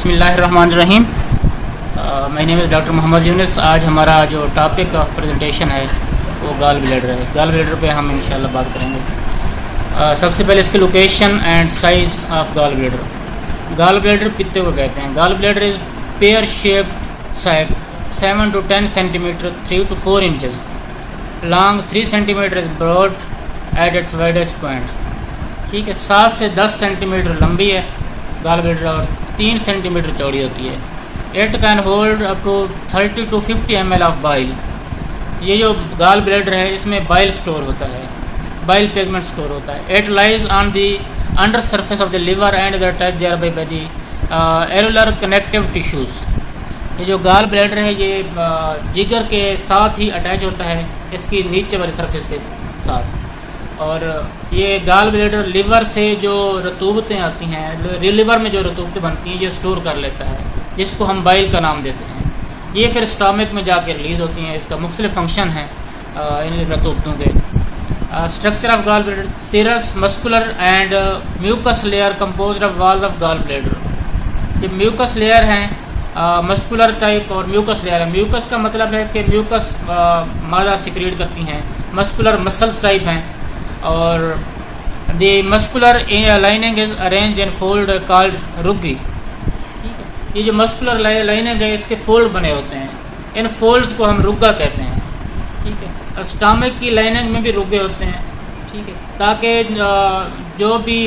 बिस्मिल्लाहिर्रहमानिर्रहीम। My name is doctor Mohammad Yunus. आज हमारा जो टॉपिक ऑफ प्रेजेंटेशन है वो गॉल ब्लैडर है। गॉल ब्लैडर पे हम इंशाल्लाह बात करेंगे। सबसे पहले इसकी location and size of gall bladder. Gall bladder पित्ते को कहते हैं। Gall bladder is pear shaped sac 7 to 10 centimeter 3 to 4 inches long, 3 centimeter is broad at its widest point। ठीक है, 7 से 10 सेंटीमीटर लंबी है गॉल ब्लैडर और 3 सेंटीमीटर चौड़ी होती है। It can hold up to 30 to 50 ml of bile. ये जो गॉल ब्लैडर है इसमें बाइल स्टोर होता है, बाइल पिगमेंट स्टोर होता है। It lies on the under surface of the liver and the touch there by the areolar connective tissues. ये जो गॉल ब्लैडर है ये जिगर के साथ ही अटैच होता है, इसकी नीचे वाली सरफेस के साथ। और ये गॉल ब्लैडर लिवर से जो रतूबतें आती हैं, लिवर में जो रतूबतें बनती हैं ये स्टोर कर लेता है, जिसको हम बाइल का नाम देते हैं। ये फिर स्टमक में जाके रिलीज होती हैं। इसका मुख्तलिफ फंक्शन है इन रतूबतों के। Structure of gall bladder: serous, muscular and mucous layer composed of wall of gall bladder. ये म्यूकस लेयर हैं, मस्कुलर टाइप और म्यूकस लेयर है। म्यूकस का मतलब है कि म्यूकस मादा सिक्रीट करती हैं। मस्कुलर मसल्स टाइप हैं और the muscular lining is arranged in fold called rugae. ठीक है, ये जो मस्कुलर लाइनिंग है इसके फोल्ड बने होते हैं, इन फोल्ड्स को हम रुगा कहते हैं। ठीक है, और स्टमक की लाइनिंग में भी रुगे होते हैं। ठीक है, ताकि जो भी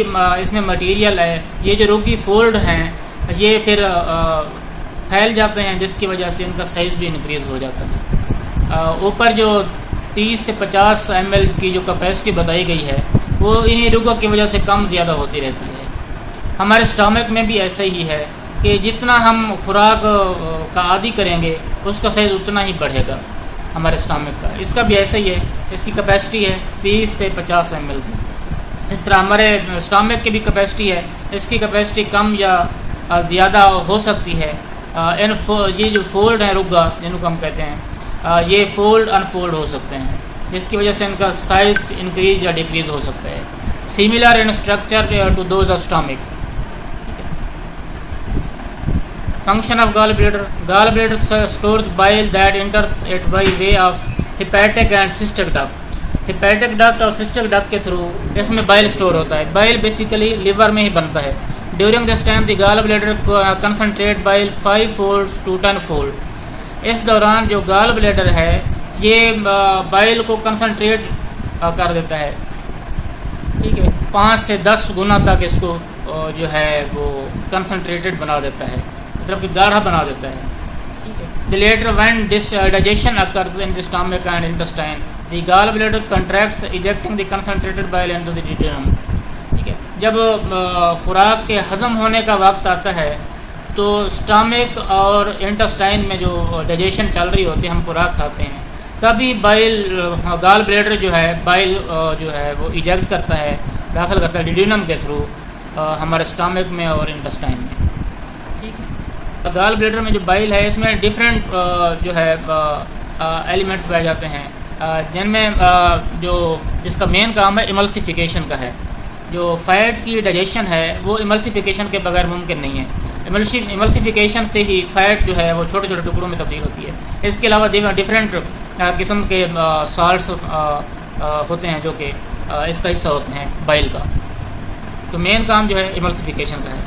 इसमें मटेरियल है, ये जो रुगी फोल्ड हैं ये फिर फैल जाते हैं, जिसकी वजह से इनका साइज भी इंक्रीज हो जाता है। ऊपर जो 30 से 50 ml की जो कैपेसिटी बताई गई है वो इन्हीं रुगों की वजह से कम ज़्यादा होती रहती है। हमारे स्टमक में भी ऐसा ही है कि जितना हम खुराक का आदी करेंगे उसका साइज़ उतना ही बढ़ेगा हमारे स्टमक का। इसका भी ऐसा ही है, इसकी कैपेसिटी है 30 से 50 ml की। इस तरह हमारे स्टमक की भी कैपेसिटी है, इसकी कैपेसिटी कम या ज़्यादा हो सकती है। ये जो फोल्ड है रुगा जिनको हम कहते हैं, ये फोल्ड अनफोल्ड हो सकते हैं, जिसकी वजह से इनका साइज इंक्रीज या डिक्रीज हो सकता है। Similar in structure to those of stomach. Function of gall bladder: gall bladder stores bile that enters it by way of hepatic and cystic duct. Hepatic duct और सिस्टिक डक्ट के through इसमें bile store होता है। Bile basically liver में ही बनता है। During this time the gall bladder concentrate bile 5 folds to 10 fold। इस दौरान जो गॉल ब्लैडर है ये बाइल को कंसंट्रेट कर देता है। ठीक है, 5 से 10 गुना तक इसको जो है वो कंसंट्रेटेड बना देता है, मतलब कि गाढ़ा बना देता है। ठीक है, the later when this digestion occurs in the stomach and intestine the gall bladder contracts ejecting the concentrated bile into the duodenum. ठीक है, जब खुराक के हजम होने का वक्त आता है तो स्टमक और इंटेस्टाइन में जो डाइजेशन चल रही होती है, हम खुराक खाते हैं, तभी बाइल गॉल ब्लैडर जो है बाइल जो है वो इजेक्ट करता है, दाखिल करता है डिड्यूनम के थ्रू हमारे स्टमक में और इंटेस्टाइन में। ठीक है, गॉल ब्लैडर में जो बाइल है इसमें डिफरेंट जो है एलिमेंट्स पाए जाते हैं, जिनमें जो इसका मेन काम है इमल्सिफिकेशन का है। जो फैट की डाइजेशन है वो इमल्सिफिकेशन के बगैर मुमकिन नहीं है। इमल्सिफिकेशन से ही फैट जो है वो छोटे छोटे टुकड़ों में तब्दील होती है। इसके अलावा डिफरेंट किस्म के साल्ट्स होते हैं जो कि इसका हिस्सा होते हैं बाइल का। तो मेन काम जो है इमल्सिफिकेशन का है।